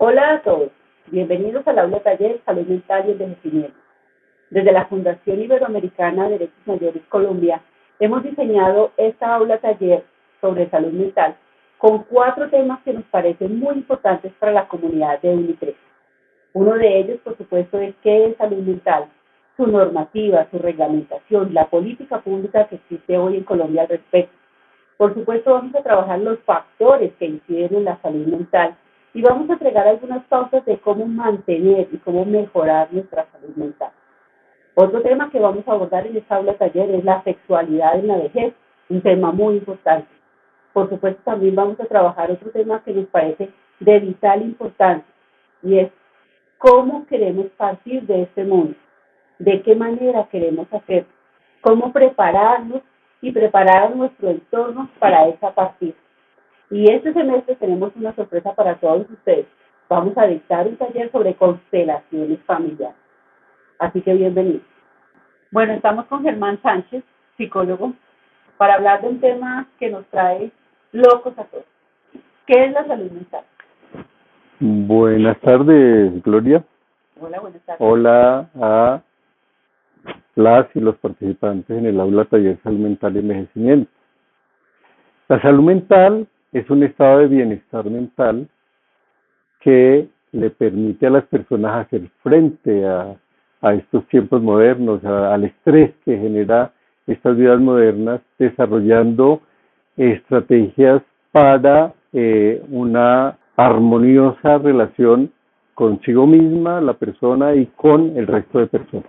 Hola a todos, bienvenidos al aula taller Salud Mental y Envejecimiento. Desde la Fundación Iberoamericana de Derechos Mayores Colombia, hemos diseñado esta aula taller sobre salud mental con 4 temas que nos parecen muy importantes para la comunidad de UNICRE. Uno de ellos, por supuesto, es qué es salud mental, su normativa, su reglamentación, la política pública que existe hoy en Colombia al respecto. Por supuesto, vamos a trabajar los factores que inciden en la salud mental y vamos a entregar algunas pautas de cómo mantener y cómo mejorar nuestra salud mental. Otro tema que vamos a abordar en esta aula taller es la sexualidad en la vejez, un tema muy importante. Por supuesto, también vamos a trabajar otro tema que nos parece de vital importancia y es cómo queremos partir de este mundo, de qué manera queremos hacerlo, cómo prepararnos y preparar a nuestro entorno para esa partida. Y este semestre tenemos una sorpresa para todos ustedes. Vamos a dictar un taller sobre constelaciones familiares. Así que bienvenidos. Bueno, estamos con Germán Sánchez, psicólogo, para hablar de un tema que nos trae locos a todos. ¿Qué es la salud mental? Buenas tardes, Gloria. Hola, buenas tardes. Hola a las y los participantes en el aula taller Salud Mental y Envejecimiento. La salud mental es un estado de bienestar mental que le permite a las personas hacer frente a estos tiempos modernos, al estrés que genera estas vidas modernas, desarrollando estrategias para una armoniosa relación consigo misma, la persona, y con el resto de personas.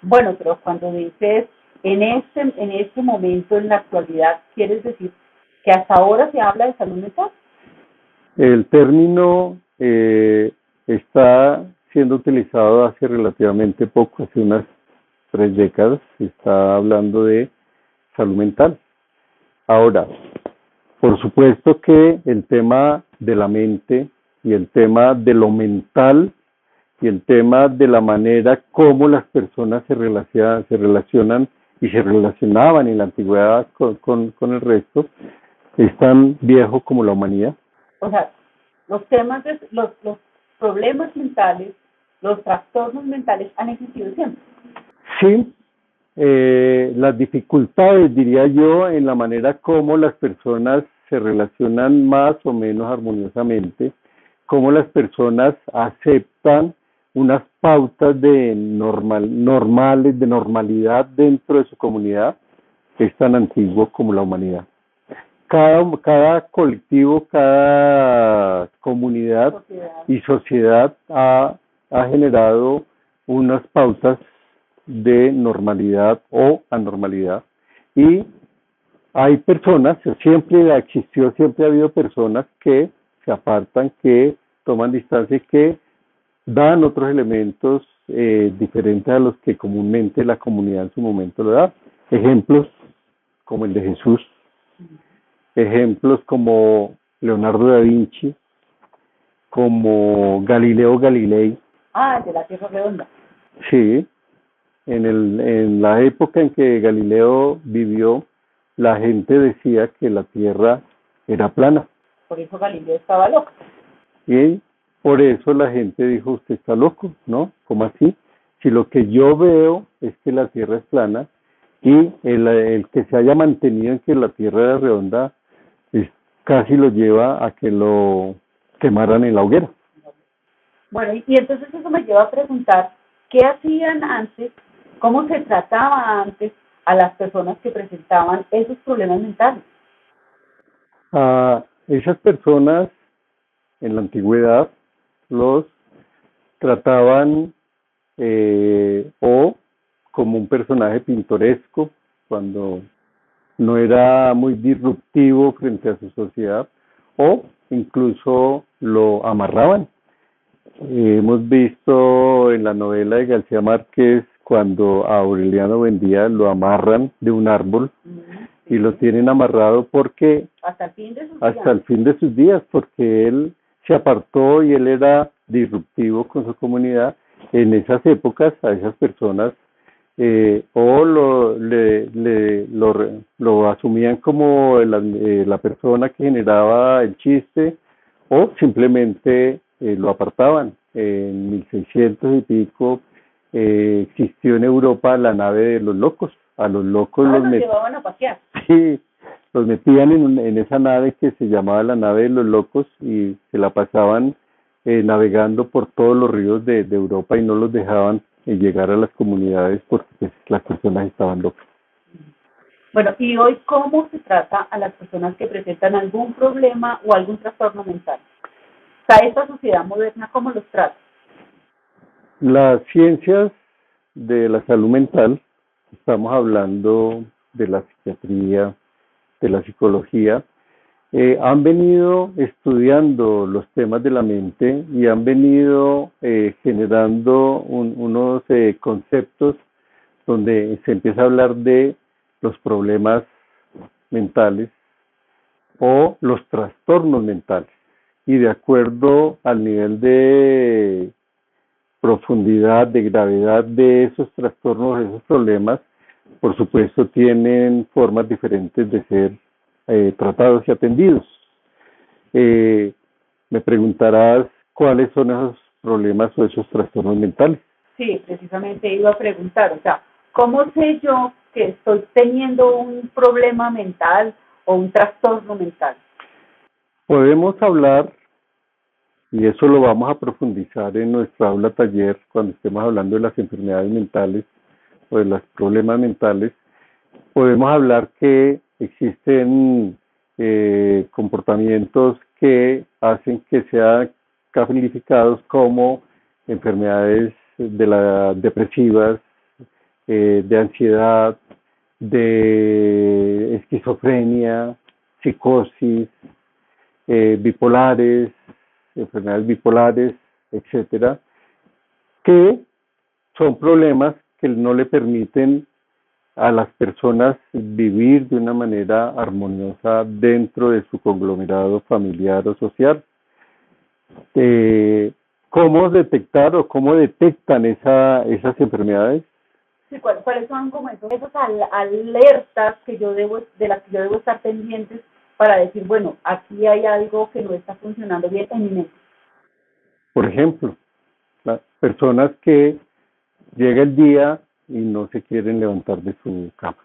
Bueno, pero cuando dices en este momento, en la actualidad, ¿quieres decir que hasta ahora se habla de salud mental? El término está siendo utilizado hace relativamente poco, hace unas 3 décadas, se está hablando de salud mental. Ahora, por supuesto que el tema de la mente y el tema de lo mental y el tema de la manera como las personas se relacionan y se relacionaban en la antigüedad con el resto, es tan viejo como la humanidad. O sea, los problemas mentales, los trastornos mentales han existido siempre. Sí, las dificultades, diría yo, en la manera como las personas se relacionan más o menos armoniosamente, cómo las personas aceptan unas pautas de normales, de normalidad dentro de su comunidad, es tan antiguo como la humanidad. Cada colectivo, cada comunidad y sociedad ha generado unas pautas de normalidad o anormalidad, y hay personas, siempre ha habido personas que se apartan, que toman distancia y que dan otros elementos diferentes a los que comúnmente la comunidad en su momento le da. Ejemplos como el de Jesús, ejemplos como Leonardo da Vinci, como Galileo Galilei. Ah, de la Tierra redonda. Sí, en la época en que Galileo vivió, la gente decía que la Tierra era plana. Por eso Galileo estaba loco. Y por eso la gente dijo, usted está loco, ¿no? ¿Cómo así? Si lo que yo veo es que la Tierra es plana, y el que se haya mantenido en que la Tierra era redonda, casi lo lleva a que lo quemaran en la hoguera. Bueno, y entonces eso me lleva a preguntar, ¿qué hacían antes? ¿Cómo se trataba antes a las personas que presentaban esos problemas mentales? A esas personas en la antigüedad los trataban o como un personaje pintoresco, cuando no era muy disruptivo frente a su sociedad, o incluso lo amarraban. Hemos visto en la novela de García Márquez cuando a Aureliano Buendía lo amarran de un árbol y lo tienen amarrado porque hasta el fin de sus días, porque él se apartó y él era disruptivo con su comunidad. En esas épocas a esas personas o lo asumían como la persona que generaba el chiste, o simplemente lo apartaban. En 1600 y pico existió en Europa la nave de los locos. A los locos los llevaban a pasear. Sí, los metían en esa nave que se llamaba la nave de los locos y se la pasaban navegando por todos los ríos de Europa y no los dejaban llegar a las comunidades porque pues, las personas estaban locas. Bueno, y hoy, ¿cómo se trata a las personas que presentan algún problema o algún trastorno mental? O sea, esta sociedad moderna, ¿cómo los trata? Las ciencias de la salud mental, estamos hablando de la psiquiatría, de la psicología, han venido estudiando los temas de la mente y han venido generando unos conceptos donde se empieza a hablar de los problemas mentales o los trastornos mentales. Y de acuerdo al nivel de profundidad, de gravedad de esos trastornos, de esos problemas, por supuesto tienen formas diferentes de ser tratados y atendidos. Me preguntarás cuáles son esos problemas o esos trastornos mentales. Sí, precisamente iba a preguntar, o sea, ¿cómo sé yo que estoy teniendo un problema mental o un trastorno mental? Podemos hablar, y eso lo vamos a profundizar en nuestra aula taller cuando estemos hablando de las enfermedades mentales o de los problemas mentales, podemos hablar que existen comportamientos que hacen que sean calificados como enfermedades depresivas, de ansiedad, de esquizofrenia, psicosis, bipolares, enfermedades bipolares, etcétera, que son problemas que no le permiten a las personas vivir de una manera armoniosa dentro de su conglomerado familiar o social. ¿Cómo detectar o cómo detectan esas enfermedades? Sí, ¿cuáles son como esas alertas que de las que yo debo estar pendientes para decir, bueno, aquí hay algo que no está funcionando bien en mi mente? Por ejemplo, las personas que llega el día y no se quieren levantar de su cama.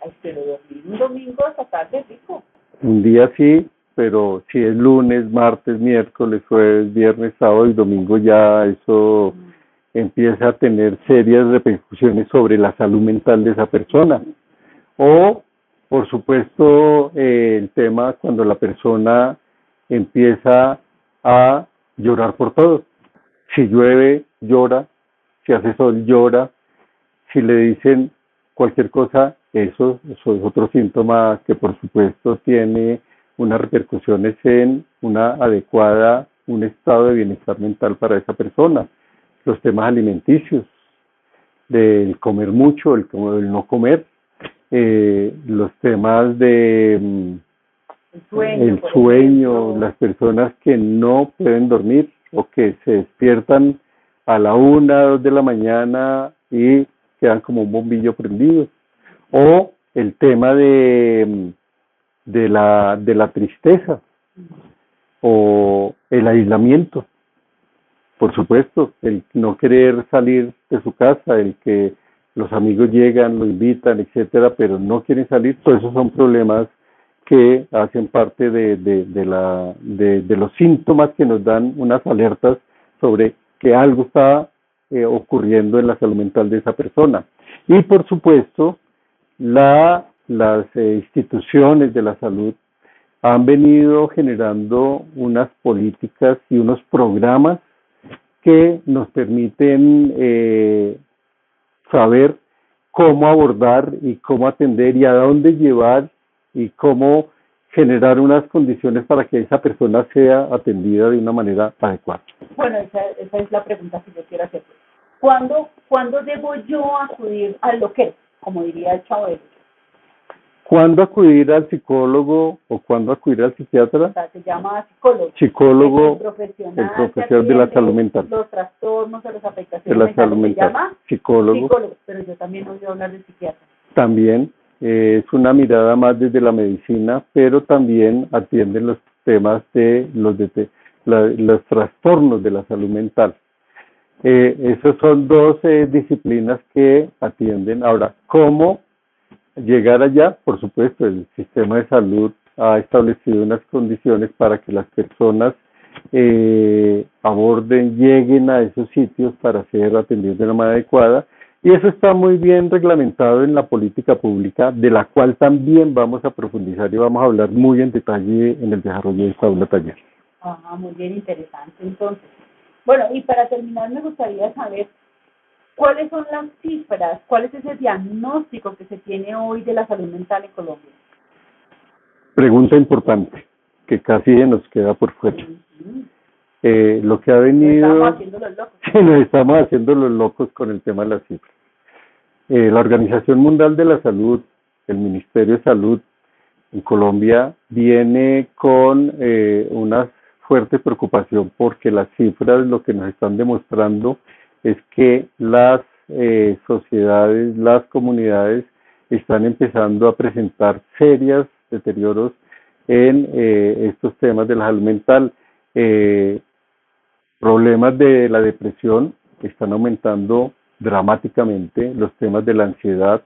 Ay, pero dormir un domingo hasta tarde, rico. Un día sí, pero si es lunes, martes, miércoles, jueves, viernes, sábado y domingo, ya eso empieza a tener serias repercusiones sobre la salud mental de esa persona. O, por supuesto, el tema cuando la persona empieza a llorar por todo. Si llueve, llora. Si hace sol, llora. Si le dicen cualquier cosa, eso es otro síntoma que por supuesto tiene unas repercusiones en un estado de bienestar mental para esa persona. Los temas alimenticios, del comer mucho, el no comer, los temas de el sueño, las personas que no pueden dormir o que se despiertan a la 1, 2 de la mañana y quedan como un bombillo prendido, o el tema de la tristeza o el aislamiento, por supuesto, el no querer salir de su casa, el que los amigos llegan, lo invitan, etcétera, pero no quieren salir. Todos esos son problemas que hacen parte de los síntomas que nos dan unas alertas sobre que algo está ocurriendo en la salud mental de esa persona. Y por supuesto, las instituciones de la salud han venido generando unas políticas y unos programas que nos permiten saber cómo abordar y cómo atender y a dónde llevar y cómo generar unas condiciones para que esa persona sea atendida de una manera adecuada. Bueno, esa es la pregunta que yo quiero hacer. ¿Cuándo debo yo acudir al loquero, como diría el Chavo? ¿Cuándo acudir al psicólogo o cuándo acudir al psiquiatra? O sea, se llama psicólogo. Psicólogo, el profesional de la salud mental. Los trastornos o las afectaciones de la salud mentales. mental. Se llama psicólogo. Pero yo también he oído hablar de psiquiatra. También es una mirada más desde la medicina, pero también atienden los temas de los trastornos de la salud mental. Esos son dos disciplinas que atienden. Ahora, ¿cómo llegar allá? Por supuesto, el sistema de salud ha establecido unas condiciones para que las personas aborden, lleguen a esos sitios para ser atendidos de la manera adecuada, y eso está muy bien reglamentado en la política pública, de la cual también vamos a profundizar y vamos a hablar muy en detalle en el desarrollo de esta aula taller. Muy bien, interesante. Entonces, bueno, y para terminar me gustaría saber cuáles son las cifras, cuál es ese diagnóstico que se tiene hoy de la salud mental en Colombia. Pregunta importante, que casi nos queda por fuera. Lo que ha venido... Nos estamos haciendo los locos. Sí, nos estamos haciendo los locos con el tema de las cifras. La Organización Mundial de la Salud, el Ministerio de Salud en Colombia, viene con una fuerte preocupación porque las cifras lo que nos están demostrando es que las sociedades, las comunidades están empezando a presentar serios deterioros en estos temas de la salud mental. Problemas de la depresión están aumentando dramáticamente, los temas de la ansiedad.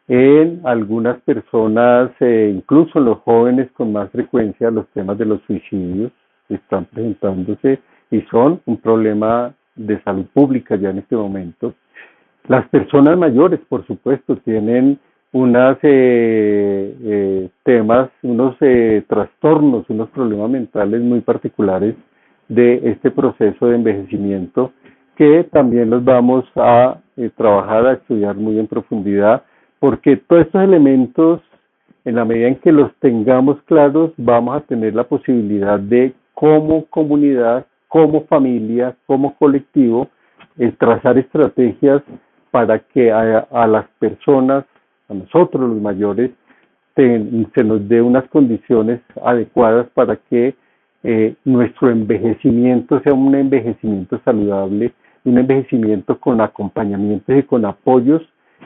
En algunas personas, incluso en los jóvenes con más frecuencia, los temas de los suicidios están presentándose y son un problema de salud pública ya en este momento. Las personas mayores, por supuesto, tienen unos temas, unos trastornos, unos problemas mentales muy particulares de este proceso de envejecimiento que también los vamos a trabajar, a estudiar muy en profundidad, porque todos estos elementos, en la medida en que los tengamos claros, vamos a tener la posibilidad de, como comunidad, como familia, como colectivo, trazar estrategias para que a las personas, a nosotros los mayores, se nos dé unas condiciones adecuadas para que nuestro envejecimiento sea un envejecimiento saludable, un envejecimiento con acompañamientos y con apoyos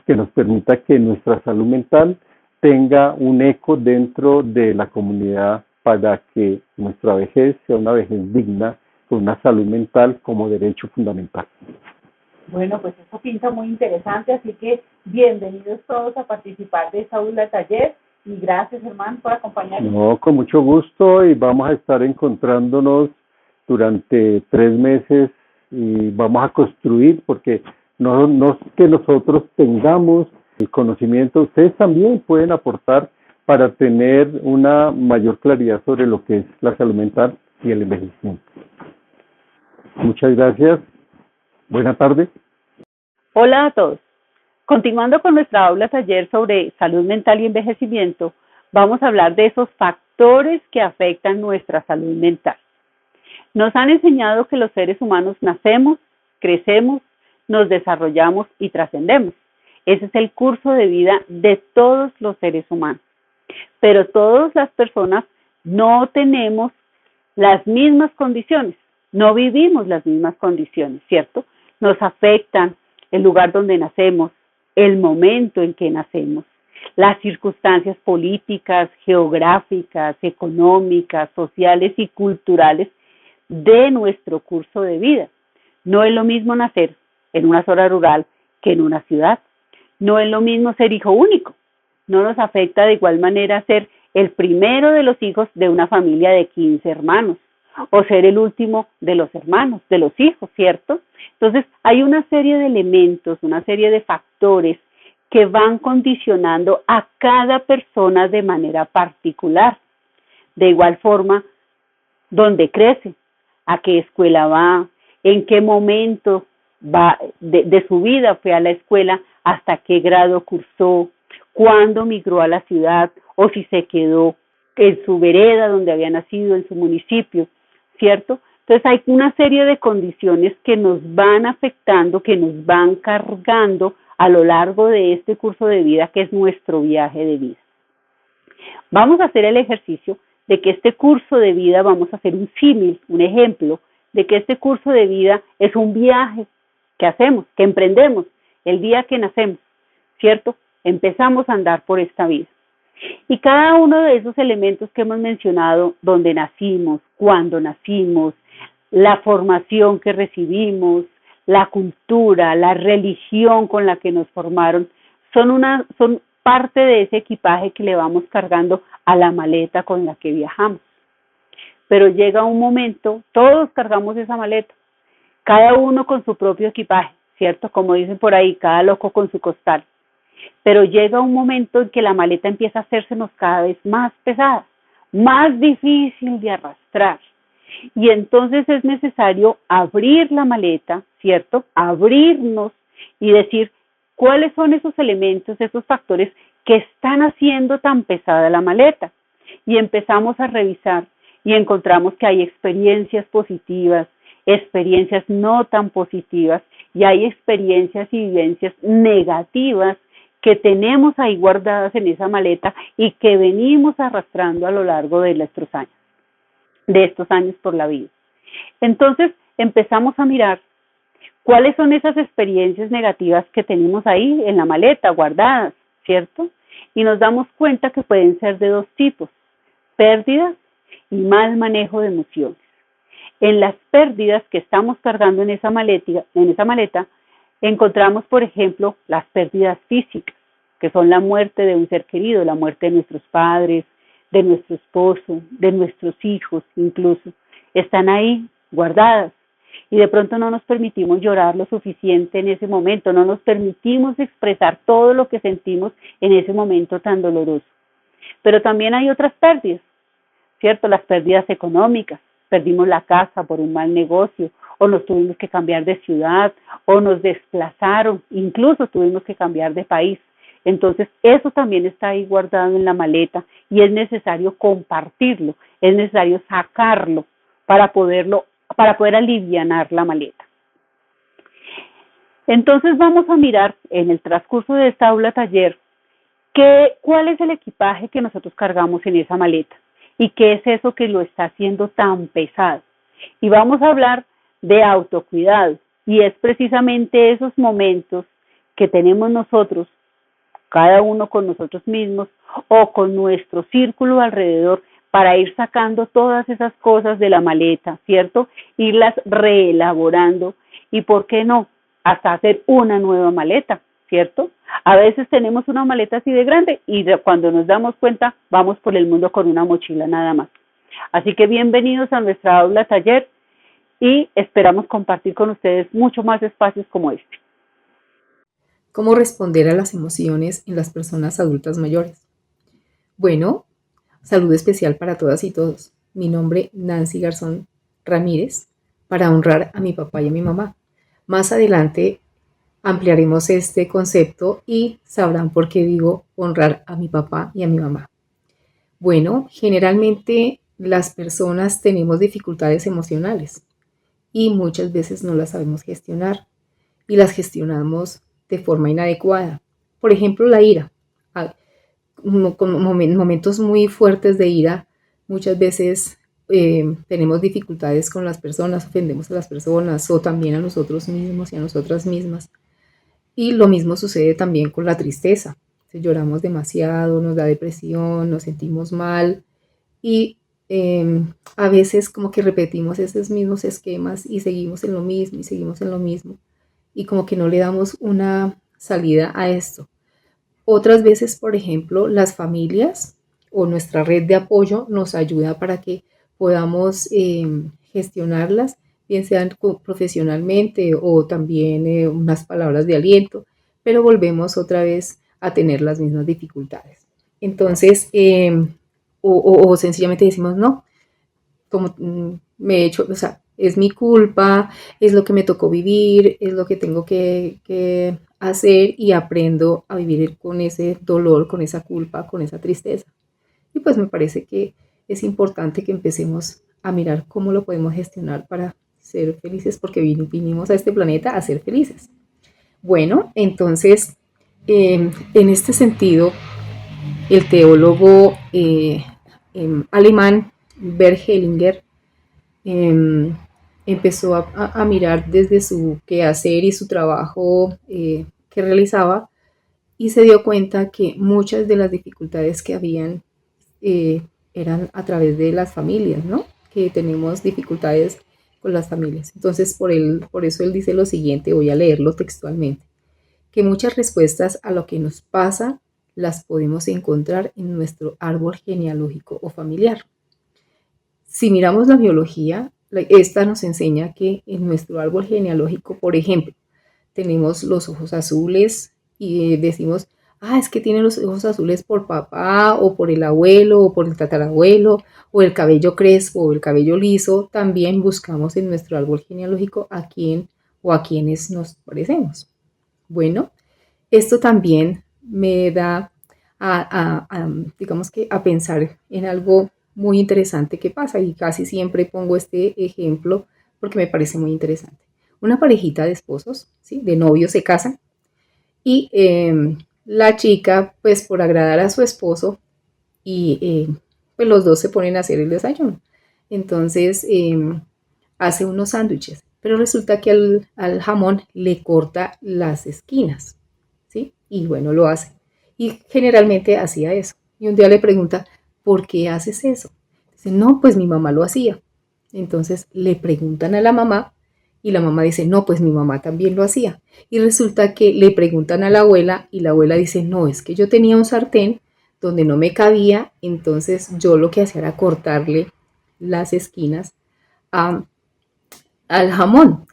que nos permita que nuestra salud mental tenga un eco dentro de la comunidad para que nuestra vejez sea una vejez digna, con una salud mental como derecho fundamental. Bueno, pues eso pinta muy interesante, así que bienvenidos todos a participar de esta aula taller y gracias, Germán, por acompañarnos. No, con mucho gusto, y vamos a estar encontrándonos durante 3 meses y vamos a construir, porque no es que nosotros tengamos el conocimiento, ustedes también pueden aportar para tener una mayor claridad sobre lo que es la salud mental y el envejecimiento. Muchas gracias. Buenas tardes. Hola a todos. Continuando con nuestra aula taller sobre salud mental y envejecimiento, vamos a hablar de esos factores que afectan nuestra salud mental. Nos han enseñado que los seres humanos nacemos, crecemos, nos desarrollamos y trascendemos. Ese es el curso de vida de todos los seres humanos. Pero todas las personas no tenemos las mismas condiciones, no vivimos las mismas condiciones, ¿cierto? Nos afectan el lugar donde nacemos, el momento en que nacemos, las circunstancias políticas, geográficas, económicas, sociales y culturales de nuestro curso de vida. No es lo mismo nacer en una zona rural que en una ciudad. No es lo mismo ser hijo único. No nos afecta de igual manera ser el primero de los hijos de una familia de 15 hermanos o ser el último de los hermanos, de los hijos, ¿cierto? Entonces, hay una serie de elementos, una serie de factores que van condicionando a cada persona de manera particular. De igual forma, dónde crece, a qué escuela va, en qué momento va de su vida fue a la escuela, hasta qué grado cursó, cuándo migró a la ciudad o si se quedó en su vereda donde había nacido, en su municipio, ¿cierto? Entonces hay una serie de condiciones que nos van afectando, que nos van cargando a lo largo de este curso de vida que es nuestro viaje de vida. Vamos a hacer el ejercicio de que este curso de vida, vamos a hacer un símil, un ejemplo, de que este curso de vida es un viaje que hacemos, que emprendemos el día que nacemos, ¿cierto? Empezamos a andar por esta vida. Y cada uno de esos elementos que hemos mencionado, donde nacimos, cuándo nacimos, la formación que recibimos, la cultura, la religión con la que nos formaron, son parte de ese equipaje que le vamos cargando a la maleta con la que viajamos. Pero llega un momento, todos cargamos esa maleta, cada uno con su propio equipaje, ¿cierto? Como dicen por ahí, cada loco con su costal. Pero llega un momento en que la maleta empieza a hacérsenos cada vez más pesada, más difícil de arrastrar. Y entonces es necesario abrir la maleta, ¿cierto? Abrirnos y decir cuáles son esos elementos, esos factores que están haciendo tan pesada la maleta. Y empezamos a revisar y encontramos que hay experiencias positivas, experiencias no tan positivas y hay experiencias y vivencias negativas que tenemos ahí guardadas en esa maleta y que venimos arrastrando a lo largo de estos años por la vida. Entonces empezamos a mirar cuáles son esas experiencias negativas que tenemos ahí en la maleta guardadas, ¿cierto? Y nos damos cuenta que pueden ser de dos tipos: pérdidas y mal manejo de emociones. En las pérdidas que estamos cargando en esa maleta, encontramos, por ejemplo, las pérdidas físicas, que son la muerte de un ser querido, la muerte de nuestros padres, de nuestro esposo, de nuestros hijos incluso. Están ahí guardadas y de pronto no nos permitimos llorar lo suficiente en ese momento, no nos permitimos expresar todo lo que sentimos en ese momento tan doloroso. Pero también hay otras pérdidas, ¿cierto? Las pérdidas económicas. Perdimos la casa por un mal negocio, o nos tuvimos que cambiar de ciudad, o nos desplazaron, incluso tuvimos que cambiar de país. Entonces, eso también está ahí guardado en la maleta y es necesario compartirlo, es necesario sacarlo para poder alivianar la maleta. Entonces, vamos a mirar en el transcurso de esta aula taller cuál es el equipaje que nosotros cargamos en esa maleta y qué es eso que lo está haciendo tan pesado. Y vamos a hablar de autocuidado y es precisamente esos momentos que tenemos nosotros, cada uno con nosotros mismos o con nuestro círculo alrededor, para ir sacando todas esas cosas de la maleta, ¿cierto? Irlas reelaborando y, ¿por qué no?, hasta hacer una nueva maleta, ¿cierto? A veces tenemos una maleta así de grande y cuando nos damos cuenta vamos por el mundo con una mochila nada más. Así que bienvenidos a nuestra aula taller y esperamos compartir con ustedes mucho más espacios como este. ¿Cómo responder a las emociones en las personas adultas mayores? Bueno, saludo especial para todas y todos. Mi nombre Nancy Garzón Ramírez, para honrar a mi papá y a mi mamá. Más adelante ampliaremos este concepto y sabrán por qué digo honrar a mi papá y a mi mamá. Bueno, generalmente las personas tenemos dificultades emocionales y muchas veces no las sabemos gestionar y las gestionamos de forma inadecuada. Por ejemplo, la ira. Con momentos muy fuertes de ira, muchas veces tenemos dificultades con las personas, ofendemos a las personas o también a nosotros mismos y a nosotras mismas. Y lo mismo sucede también con la tristeza. Si lloramos demasiado, nos da depresión, nos sentimos mal y a veces como que repetimos esos mismos esquemas y seguimos en lo mismo y seguimos en lo mismo y como que no le damos una salida a esto. Otras veces, por ejemplo, las familias o nuestra red de apoyo nos ayuda para que podamos gestionarlas, bien sean profesionalmente o también unas palabras de aliento, pero volvemos otra vez a tener las mismas dificultades. Entonces, o sencillamente decimos, no, como me he hecho, o sea, es mi culpa, es lo que me tocó vivir, es lo que tengo que hacer y aprendo a vivir con ese dolor, con esa culpa, con esa tristeza. Y pues me parece que es importante que empecemos a mirar cómo lo podemos gestionar para ser felices, porque vinimos a este planeta a ser felices. Bueno, entonces, en este sentido, el teólogo alemán Bert Hellinger empezó a mirar desde su quehacer y su trabajo que realizaba y se dio cuenta que muchas de las dificultades que habían eran a través de las familias, ¿no? Que tenemos dificultades con las familias. Entonces, por eso él dice lo siguiente, voy a leerlo textualmente, que muchas respuestas a lo que nos pasa las podemos encontrar en nuestro árbol genealógico o familiar. Si miramos la biología, esta nos enseña que en nuestro árbol genealógico, por ejemplo, tenemos los ojos azules y decimos, es que tiene los ojos azules por papá o por el abuelo o por el tatarabuelo, o el cabello crespo o el cabello liso. También buscamos en nuestro árbol genealógico a quién o a quienes nos parecemos. Bueno, esto también me da digamos que a pensar en algo muy interesante que pasa, y casi siempre pongo este ejemplo porque me parece muy interesante. Una parejita de esposos, ¿sí? De novios, se casan y la chica, pues por agradar a su esposo, y pues los dos se ponen a hacer el desayuno. Entonces hace unos sándwiches, pero resulta que al jamón le corta las esquinas, ¿sí? Y bueno, lo hace. Y generalmente hacía eso. Y un día le pregunta, ¿por qué haces eso? Dice, no, pues mi mamá lo hacía. Entonces le preguntan a la mamá y la mamá dice, no, pues mi mamá también lo hacía. Y resulta que le preguntan a la abuela y la abuela dice, no, es que yo tenía un sartén donde no me cabía, entonces yo lo que hacía era cortarle las esquinas a, al jamón.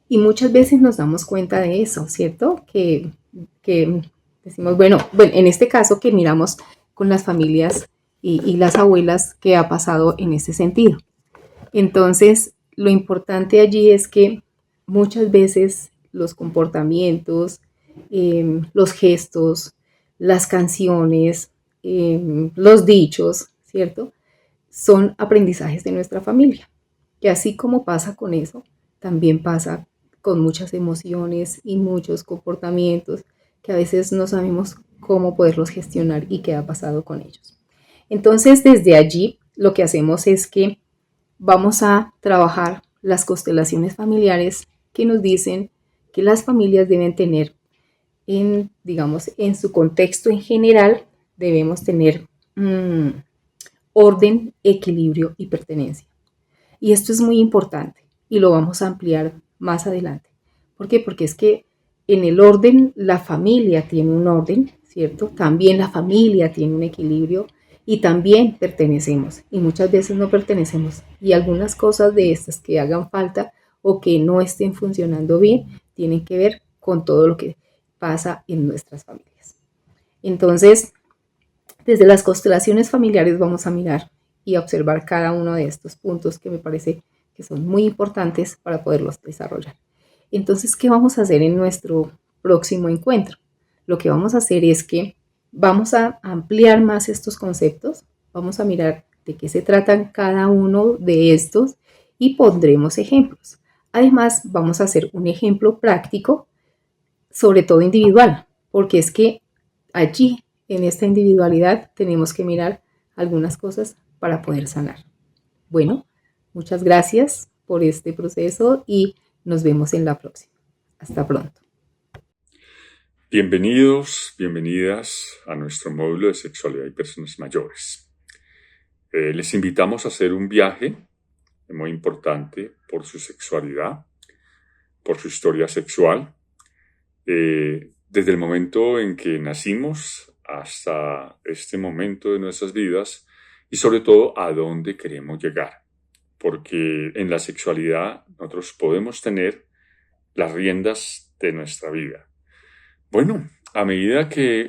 Y muchas veces nos damos cuenta de eso, ¿cierto? Que decimos, bueno, en este caso que miramos con las familias y las abuelas, ¿qué ha pasado en este sentido? Entonces, lo importante allí es que muchas veces los comportamientos, los gestos, las canciones, los dichos, ¿cierto? Son aprendizajes de nuestra familia. Que así como pasa con eso, también pasa con muchas emociones y muchos comportamientos que a veces no sabemos cómo poderlos gestionar y qué ha pasado con ellos. Entonces, desde allí, lo que hacemos es que vamos a trabajar las constelaciones familiares que nos dicen que las familias deben tener, digamos, en su contexto en general, debemos tener orden, equilibrio y pertenencia. Y esto es muy importante y lo vamos a ampliar más adelante. ¿Por qué? Porque es que en el orden, la familia tiene un orden, ¿cierto? También la familia tiene un equilibrio y también pertenecemos. Y muchas veces no pertenecemos. Y algunas cosas de estas que hagan falta o que no estén funcionando bien tienen que ver con todo lo que pasa en nuestras familias. Entonces, desde las constelaciones familiares vamos a mirar y a observar cada uno de estos puntos que me parece que son muy importantes para poderlos desarrollar. Entonces, ¿qué vamos a hacer en nuestro próximo encuentro? Lo que vamos a hacer es que vamos a ampliar más estos conceptos, vamos a mirar de qué se tratan cada uno de estos y pondremos ejemplos. Además, vamos a hacer un ejemplo práctico, sobre todo individual, porque es que allí, en esta individualidad, tenemos que mirar algunas cosas para poder sanar. Bueno, muchas gracias por este proceso y nos vemos en la próxima. Hasta pronto. Bienvenidos, bienvenidas a nuestro módulo de sexualidad y personas mayores. Les invitamos a hacer un viaje muy importante por su sexualidad, por su historia sexual, desde el momento en que nacimos hasta este momento de nuestras vidas y sobre todo a dónde queremos llegar. Porque en la sexualidad nosotros podemos tener las riendas de nuestra vida. Bueno, a medida que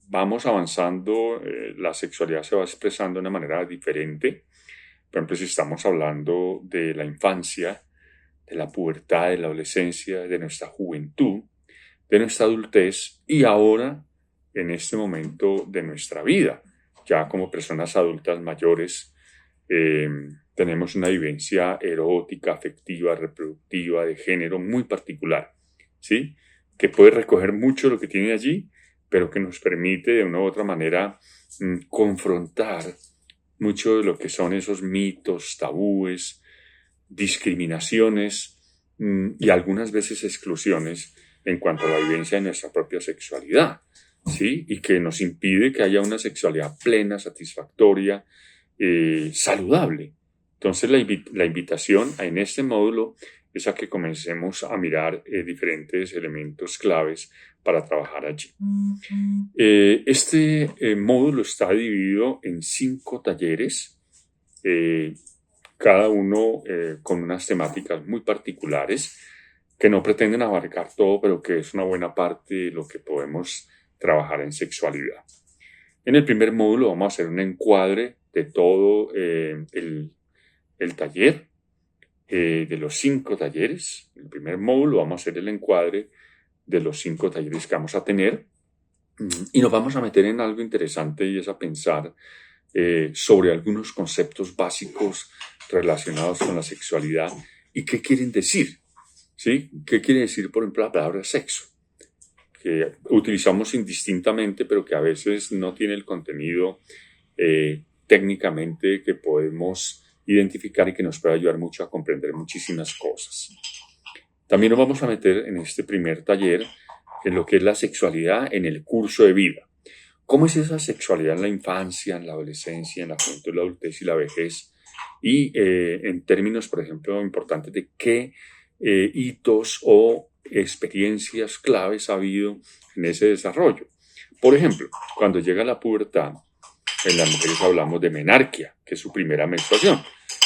vamos avanzando, la sexualidad se va expresando de una manera diferente. Por ejemplo, si estamos hablando de la infancia, de la pubertad, de la adolescencia, de nuestra juventud, de nuestra adultez y ahora en este momento de nuestra vida, ya como personas adultas mayores, tenemos una vivencia erótica, afectiva, reproductiva, de género muy particular, ¿sí? Que puede recoger mucho de lo que tiene allí, pero que nos permite de una u otra manera confrontar mucho de lo que son esos mitos, tabúes, discriminaciones y algunas veces exclusiones en cuanto a la vivencia de nuestra propia sexualidad, ¿sí? Y que nos impide que haya una sexualidad plena, satisfactoria, saludable. Entonces la invitación en este módulo es a que comencemos a mirar diferentes elementos claves para trabajar allí. Este módulo está dividido en 5 talleres, cada uno con unas temáticas muy particulares que no pretenden abarcar todo, pero que es una buena parte de lo que podemos trabajar en sexualidad. En el primer módulo vamos a hacer un encuadre de todo el taller, de los 5 talleres. En el primer módulo vamos a hacer el encuadre de los 5 talleres que vamos a tener y nos vamos a meter en algo interesante y es a pensar sobre algunos conceptos básicos relacionados con la sexualidad y qué quieren decir, ¿sí? ¿Qué quiere decir, por ejemplo, la palabra sexo? Que utilizamos indistintamente, pero que a veces no tiene el contenido técnicamente que podemos identificar y que nos puede ayudar mucho a comprender muchísimas cosas. También nos vamos a meter en este primer taller en lo que es la sexualidad en el curso de vida. ¿Cómo es esa sexualidad en la infancia, en la adolescencia, en la juventud, la adultez y la vejez? Y en términos, por ejemplo, importantes de qué hitos o experiencias claves ha habido en ese desarrollo. Por ejemplo, cuando llega la pubertad, en las mujeres hablamos de menarquia, que es su primera menstruación.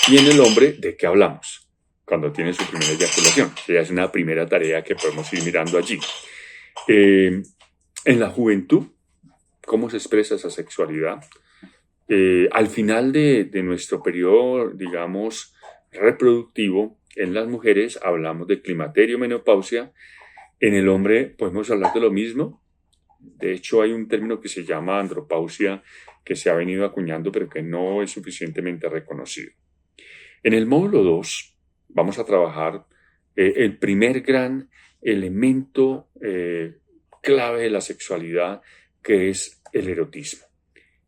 Y en el hombre, ¿de qué hablamos? Cuando tiene su primera eyaculación. Esa es una primera tarea que podemos ir mirando allí. En la juventud, ¿cómo se expresa esa sexualidad? Al final de nuestro periodo, digamos, reproductivo, en las mujeres hablamos de climaterio, menopausia. En el hombre podemos hablar de lo mismo. De hecho, hay un término que se llama andropausia que se ha venido acuñando, pero que no es suficientemente reconocido. En el módulo 2 vamos a trabajar el primer gran elemento clave de la sexualidad, que es el erotismo.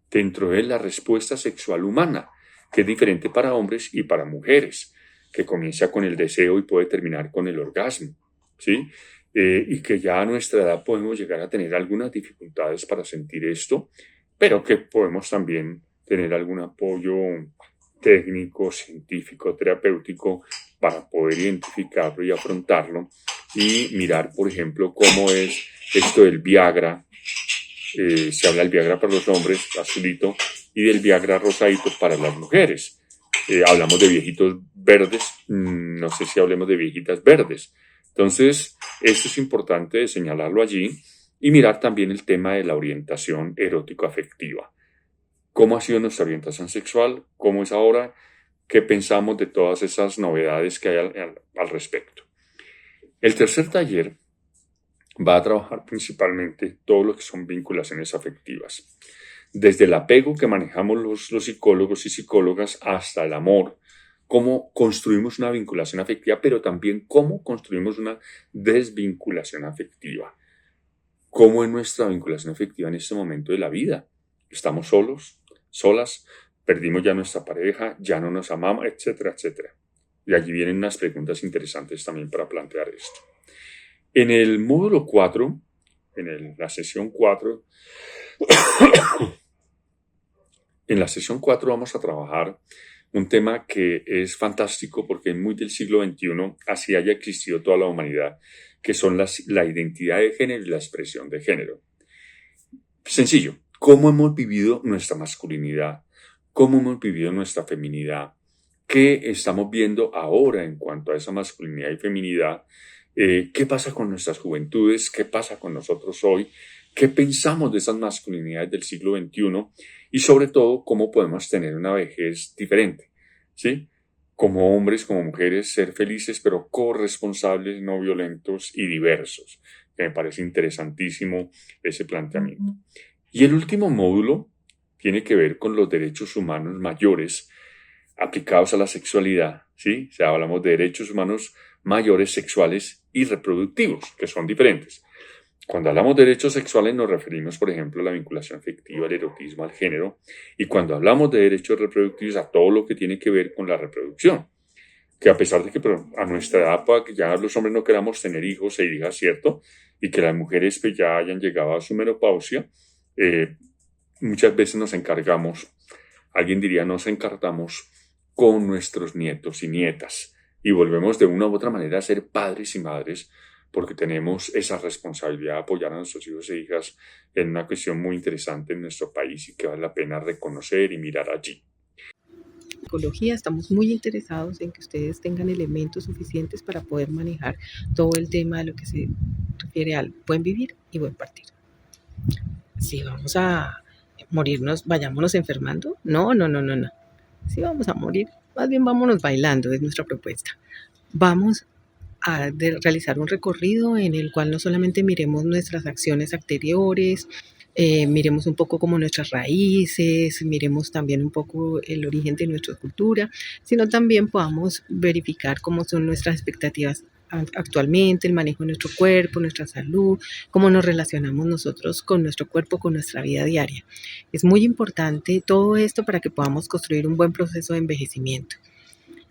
Dentro de la respuesta sexual humana, que es diferente para hombres y para mujeres, que comienza con el deseo y puede terminar con el orgasmo, ¿sí? Y que ya a nuestra edad podemos llegar a tener algunas dificultades para sentir esto, pero que podemos también tener algún apoyo técnico, científico, terapéutico para poder identificarlo y afrontarlo y mirar, por ejemplo, cómo es esto del Viagra. Se habla del Viagra para los hombres, azulito, y del Viagra rosadito para las mujeres. Hablamos de viejitos verdes, no sé si hablemos de viejitas verdes. Entonces, esto es importante señalarlo allí y mirar también el tema de la orientación erótico-afectiva. ¿Cómo ha sido nuestra orientación sexual? ¿Cómo es ahora? ¿Qué pensamos de todas esas novedades que hay al respecto? El tercer taller va a trabajar principalmente todo lo que son vinculaciones afectivas. Desde el apego que manejamos los psicólogos y psicólogas hasta el amor, cómo construimos una vinculación afectiva, pero también cómo construimos una desvinculación afectiva. ¿Cómo es nuestra vinculación afectiva en este momento de la vida? ¿Estamos solos, solas? ¿Perdimos ya nuestra pareja? ¿Ya no nos amamos? Etcétera, etcétera. Y allí vienen unas preguntas interesantes también para plantear esto. En el módulo 4, la sesión 4, en la sesión 4 vamos a trabajar un tema que es fantástico porque es muy del siglo XXI, así haya existido toda la humanidad, que son la identidad de género y la expresión de género. Sencillo, ¿cómo hemos vivido nuestra masculinidad? ¿Cómo hemos vivido nuestra feminidad? ¿Qué estamos viendo ahora en cuanto a esa masculinidad y feminidad? ¿Qué pasa con nuestras juventudes? ¿Qué pasa con nosotros hoy? ¿Qué pensamos de esas masculinidades del siglo XXI? Y sobre todo, ¿cómo podemos tener una vejez diferente? ¿Sí? Como hombres, como mujeres, ser felices, pero corresponsables, no violentos y diversos. Me parece interesantísimo ese planteamiento. Y el último módulo tiene que ver con los derechos humanos mayores aplicados a la sexualidad, ¿sí? O sea, hablamos de derechos humanos mayores sexuales y reproductivos, que son diferentes. Cuando hablamos de derechos sexuales nos referimos, por ejemplo, a la vinculación afectiva, al erotismo, al género, y cuando hablamos de derechos reproductivos a todo lo que tiene que ver con la reproducción. que a pesar de que a nuestra edad pueda que ya los hombres no queramos tener hijos e hijas, ¿cierto? Y que las mujeres pues ya hayan llegado a su menopausia, muchas veces nos encargamos, alguien diría nos encartamos con nuestros nietos y nietas y volvemos de una u otra manera a ser padres y madres porque tenemos esa responsabilidad de apoyar a nuestros hijos e hijas en una cuestión muy interesante en nuestro país y que vale la pena reconocer y mirar allí. Psicología, estamos muy interesados en que ustedes tengan elementos suficientes para poder manejar todo el tema de lo que se refiere al buen vivir y buen partir. Si vamos a morirnos, vayámonos enfermando. No. Si vamos a morir, más bien vámonos bailando, es nuestra propuesta. Vamos a realizar un recorrido en el cual no solamente miremos nuestras acciones anteriores, miremos un poco como nuestras raíces, miremos también un poco el origen de nuestra cultura, sino también podamos verificar cómo son nuestras expectativas actualmente, el manejo de nuestro cuerpo, nuestra salud, cómo nos relacionamos nosotros con nuestro cuerpo, con nuestra vida diaria. Es muy importante todo esto para que podamos construir un buen proceso de envejecimiento.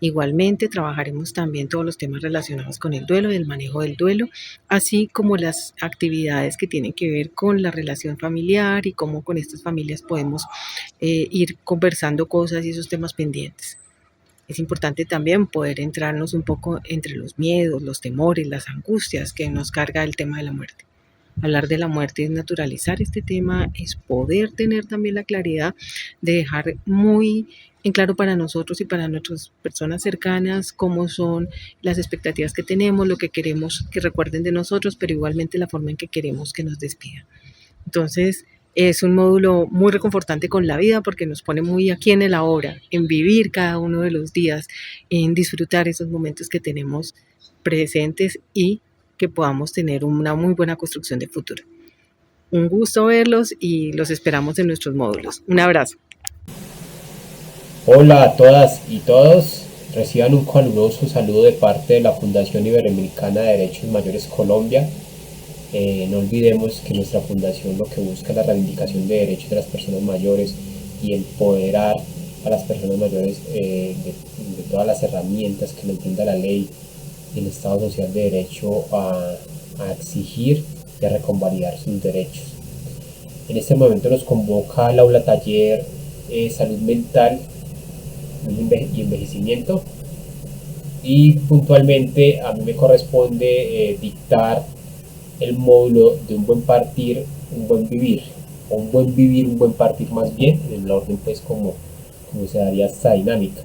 Igualmente trabajaremos también todos los temas relacionados con el duelo y el manejo del duelo, así como las actividades que tienen que ver con la relación familiar y cómo con estas familias podemos ir conversando cosas y esos temas pendientes. Es importante también poder entrarnos un poco entre los miedos, los temores, las angustias que nos carga el tema de la muerte. Hablar de la muerte es naturalizar este tema, es poder tener también la claridad de dejar muy en claro para nosotros y para nuestras personas cercanas cómo son las expectativas que tenemos, lo que queremos que recuerden de nosotros, pero igualmente la forma en que queremos que nos despidan. Entonces, es un módulo muy reconfortante con la vida porque nos pone muy aquí en el ahora, en vivir cada uno de los días, en disfrutar esos momentos que tenemos presentes y que podamos tener una muy buena construcción de futuro. Un gusto verlos y los esperamos en nuestros módulos. Un abrazo. Hola a todas y todos, reciban un caluroso saludo de parte de la Fundación Iberoamericana de Derechos Mayores Colombia. No olvidemos que nuestra fundación lo que busca es la reivindicación de derechos de las personas mayores y empoderar a las personas mayores de todas las herramientas que nos brinda la ley y el Estado Social de Derecho a exigir y a reconvalidar sus derechos. En este momento nos convoca el aula taller Salud Mental y Envejecimiento, y puntualmente a mí me corresponde dictar el módulo de un buen partir, un buen vivir, o un buen vivir, un buen partir más bien, en el orden pues como se daría esta dinámica.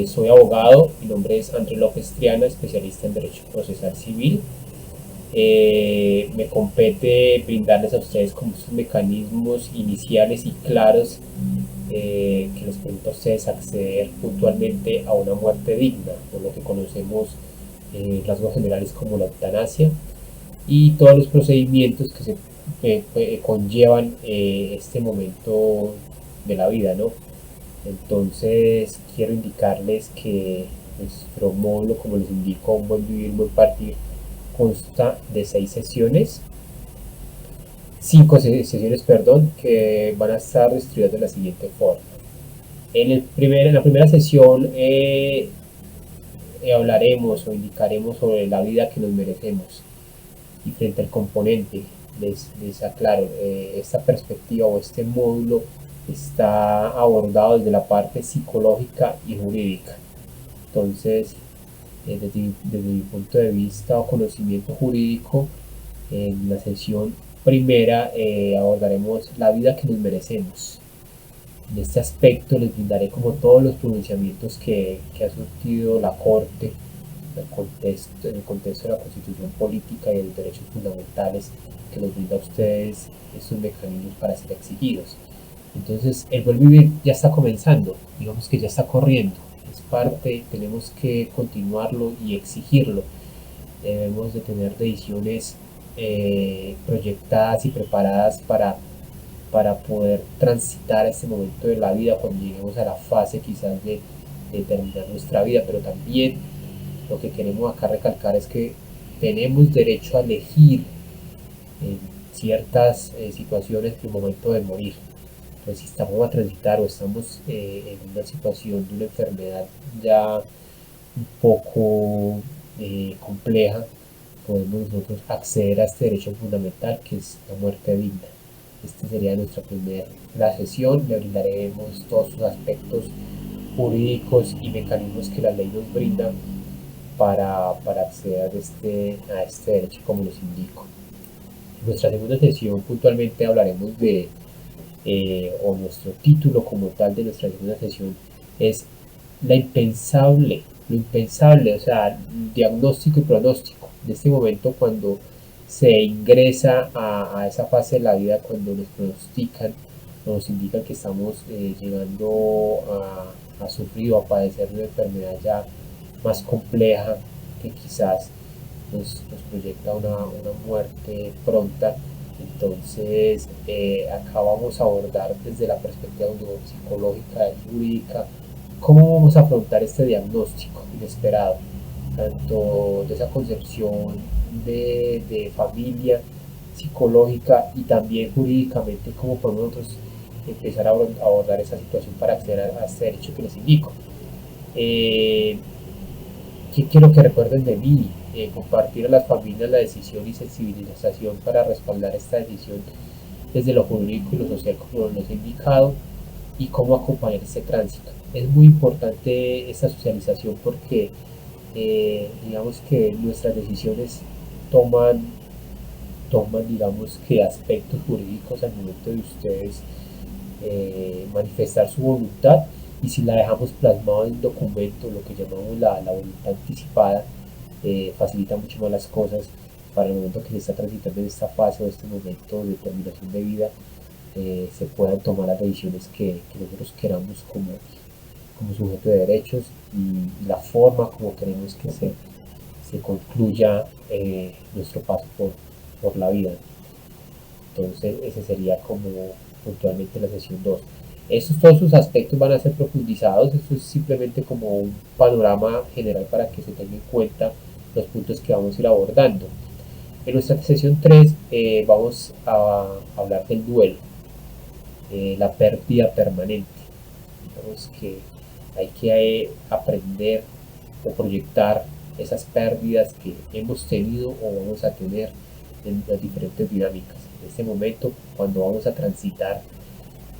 Soy abogado, mi nombre es Andrés López Triana, especialista en Derecho Procesal Civil. Me compete brindarles a ustedes como sus mecanismos iniciales y claros que les permita a ustedes acceder puntualmente a una muerte digna, o lo que conocemos en rasgos generales como la eutanasia, y todos los procedimientos que se conllevan este momento de la vida, ¿no? Entonces quiero indicarles que nuestro módulo, como les indico, un buen vivir, un buen partir, consta de 6 sesiones, 5 sesiones, que van a estar distribuidas de la siguiente forma. En la primera sesión hablaremos o indicaremos sobre la vida que nos merecemos, y frente al componente les aclaro, esta perspectiva o este módulo está abordado desde la parte psicológica y jurídica. Entonces, desde mi punto de vista o conocimiento jurídico, en la sesión primera abordaremos la vida que nos merecemos. En este aspecto les brindaré como todos los pronunciamientos que ha surtido la Corte en el contexto de la Constitución Política y de los derechos fundamentales, que les brinda a ustedes estos mecanismos para ser exigidos. Entonces el buen vivir ya está comenzando, digamos que ya está corriendo, es parte, tenemos que continuarlo y exigirlo. Debemos de tener decisiones proyectadas y preparadas para poder transitar este momento de la vida cuando lleguemos a la fase quizás de terminar nuestra vida, pero también lo que queremos acá recalcar es que tenemos derecho a elegir en ciertas situaciones el momento de morir. Pues si estamos a transitar o estamos en una situación de una enfermedad ya un poco compleja, podemos nosotros acceder a este derecho fundamental que es la muerte digna. Esta sería nuestra primera sesión. Le brindaremos todos los aspectos jurídicos y mecanismos que la ley nos brinda para acceder a este derecho, como les indico. En nuestra segunda sesión puntualmente hablaremos de, o nuestro título como tal de nuestra segunda sesión es lo impensable, o sea, diagnóstico y pronóstico. En este momento, cuando se ingresa a esa fase de la vida, cuando nos pronostican, nos indican que estamos llegando a sufrir o a padecer una enfermedad ya más compleja, que quizás nos proyecta una muerte pronta. Entonces, acá vamos a abordar desde la perspectiva psicológica y jurídica cómo vamos a afrontar este diagnóstico inesperado, tanto de esa concepción de familia psicológica y también jurídicamente, cómo podemos nosotros empezar a abordar esa situación para acceder a este derecho que les indico. Quiero que recuerden de mí, compartir a las familias la decisión y sensibilización para respaldar esta decisión desde lo jurídico y lo social, como los he indicado, y cómo acompañar este tránsito. Es muy importante esta socialización porque digamos que nuestras decisiones toman digamos que aspectos jurídicos al momento de ustedes manifestar su voluntad, y si la dejamos plasmado en documento, lo que llamamos la voluntad anticipada, facilita mucho más las cosas para el momento que se está transitando en esta fase o este momento de terminación de vida. Se puedan tomar las decisiones que nosotros queramos como sujeto de derechos, y la forma como queremos que se concluya nuestro paso por la vida. Entonces ese sería como puntualmente la sesión 2. Todos sus aspectos van a ser profundizados. Esto es simplemente como un panorama general para que se tenga en cuenta los puntos que vamos a ir abordando. En nuestra sesión 3 vamos a hablar del duelo, la pérdida permanente. Digamos que hay que aprender o proyectar esas pérdidas que hemos tenido o vamos a tener en las diferentes dinámicas. En este momento, cuando vamos a transitar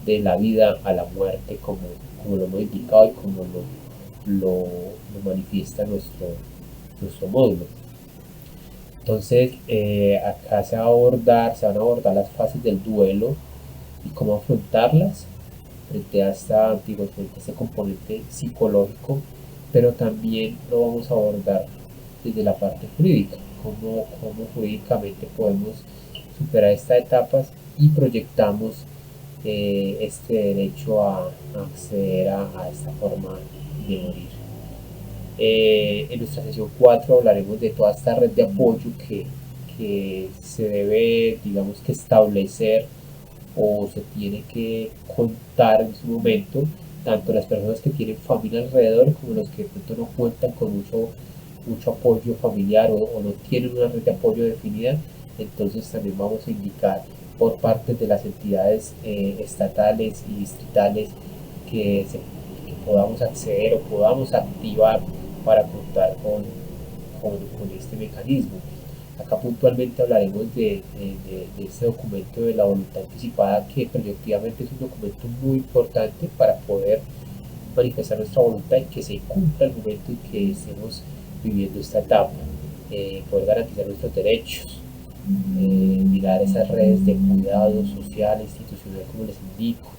de la vida a la muerte, como lo hemos indicado y como lo manifiesta nuestro módulo. Entonces, acá se van a abordar las fases del duelo y cómo afrontarlas frente a este componente psicológico, pero también lo vamos a abordar desde la parte jurídica, cómo jurídicamente podemos superar estas etapas y proyectamos este derecho a acceder a esta forma de morir. En nuestra sesión 4 hablaremos de toda esta red de apoyo que se debe, digamos, que establecer o se tiene que contar en su momento, tanto las personas que tienen familia alrededor como los que de pronto no cuentan con mucho apoyo familiar o no tienen una red de apoyo definida. Entonces también vamos a indicar por parte de las entidades estatales y distritales que podamos acceder o podamos activar para contar con este mecanismo. Acá puntualmente hablaremos de este documento de la voluntad anticipada, que proyectivamente es un documento muy importante para poder manifestar nuestra voluntad y que se cumpla el momento en que estemos viviendo esta etapa, poder garantizar nuestros derechos, mirar esas redes de cuidado social e institucional como les indico,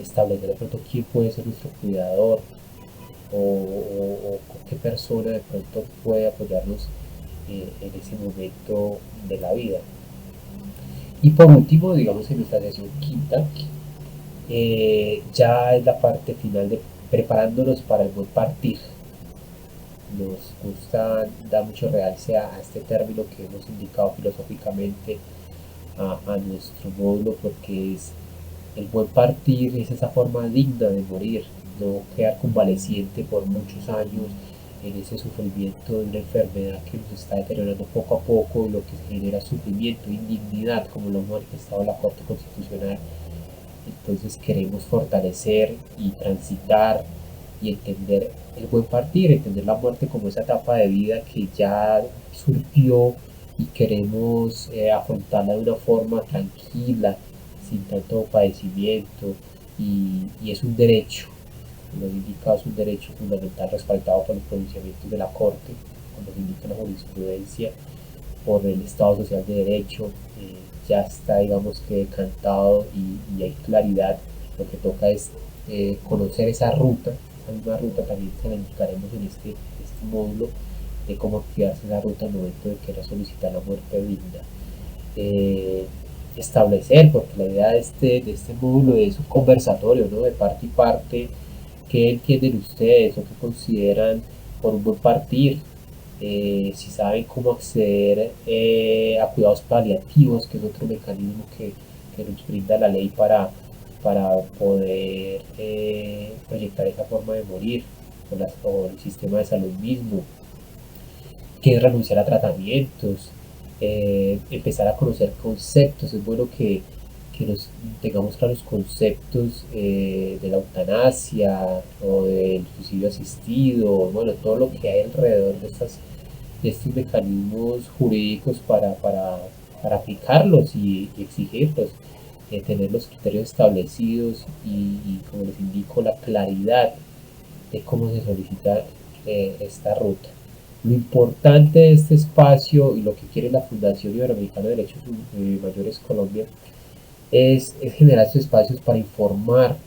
establecer de pronto quién puede ser nuestro cuidador o qué persona de pronto puede apoyarnos en ese momento de la vida. Y por último, digamos, en nuestra sesión quinta, ya es la parte final de preparándonos para el buen partir. Nos gusta dar mucho realce a este término que hemos indicado filosóficamente a nuestro módulo, porque es el buen partir, es esa forma digna de morir, no quedar convaleciente por muchos años en ese sufrimiento de una enfermedad que nos está deteriorando poco a poco, y lo que genera sufrimiento, indignidad, como lo ha manifestado la Corte Constitucional. Entonces queremos fortalecer y transitar y entender el buen partir, entender la muerte como esa etapa de vida que ya surgió y queremos afrontarla de una forma tranquila, sin tanto padecimiento, y es un derecho, como lo indica, es un derecho fundamental respaldado por los pronunciamientos de la Corte, como se indica en la jurisprudencia, por el Estado Social de Derecho. Ya está, digamos que decantado, y hay claridad. Lo que toca es conocer esa ruta. Esa misma ruta también se la indicaremos en este módulo, de cómo activarse esa ruta al momento de querer solicitar la muerte digna. Establecer, porque la idea de este módulo es un conversatorio, ¿no?, de parte y parte. ¿Qué entienden ustedes o qué consideran por un buen partir? Si saben cómo acceder a cuidados paliativos, que es otro mecanismo que nos brinda la ley para poder proyectar esa forma de morir, o el sistema de salud mismo, que es renunciar a tratamientos, empezar a conocer conceptos. Es bueno que nos tengamos claros conceptos de la eutanasia o del suicidio asistido, bueno, todo lo que hay alrededor de estos mecanismos jurídicos para aplicarlos y exigirlos, tener los criterios establecidos, y como les indico, la claridad de cómo se solicita esta ruta. Lo importante de este espacio, y lo que quiere la Fundación Iberoamericana de Derechos Mayores Colombia, es generar estos espacios para informar,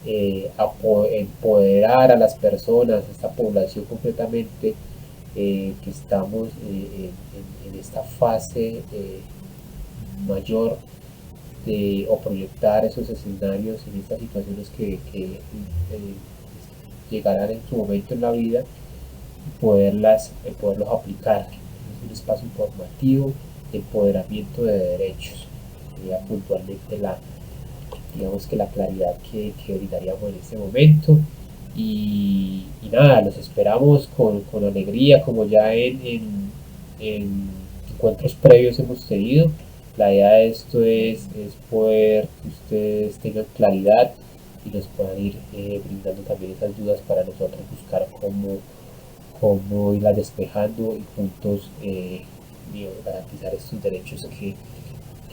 empoderar a las personas, a esta población completamente, que estamos en esta fase mayor o proyectar esos escenarios en estas situaciones que llegarán en su momento en la vida, y poderlos aplicar. Es un espacio informativo de empoderamiento de derechos. Sería puntualmente digamos que la claridad que brindaríamos en este momento. Y nada, los esperamos con alegría, como ya en encuentros previos hemos tenido. La idea de esto es poder que ustedes tengan claridad y nos puedan ir brindando también esas dudas para nosotros buscar cómo irlas despejando, y juntos garantizar estos derechos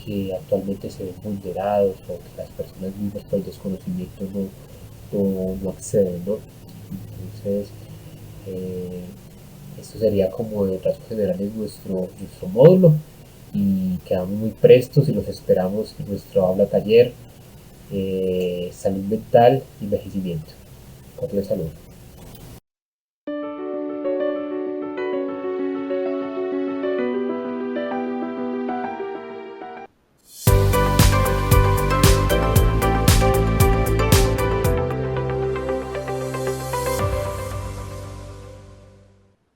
que actualmente se ven vulnerados, o que las personas mismas por el desconocimiento no acceden, ¿no? Entonces, esto sería como en rasgos generales nuestro módulo, y quedamos muy prestos y los esperamos en nuestro aula taller, salud mental y envejecimiento. Cordial saludo.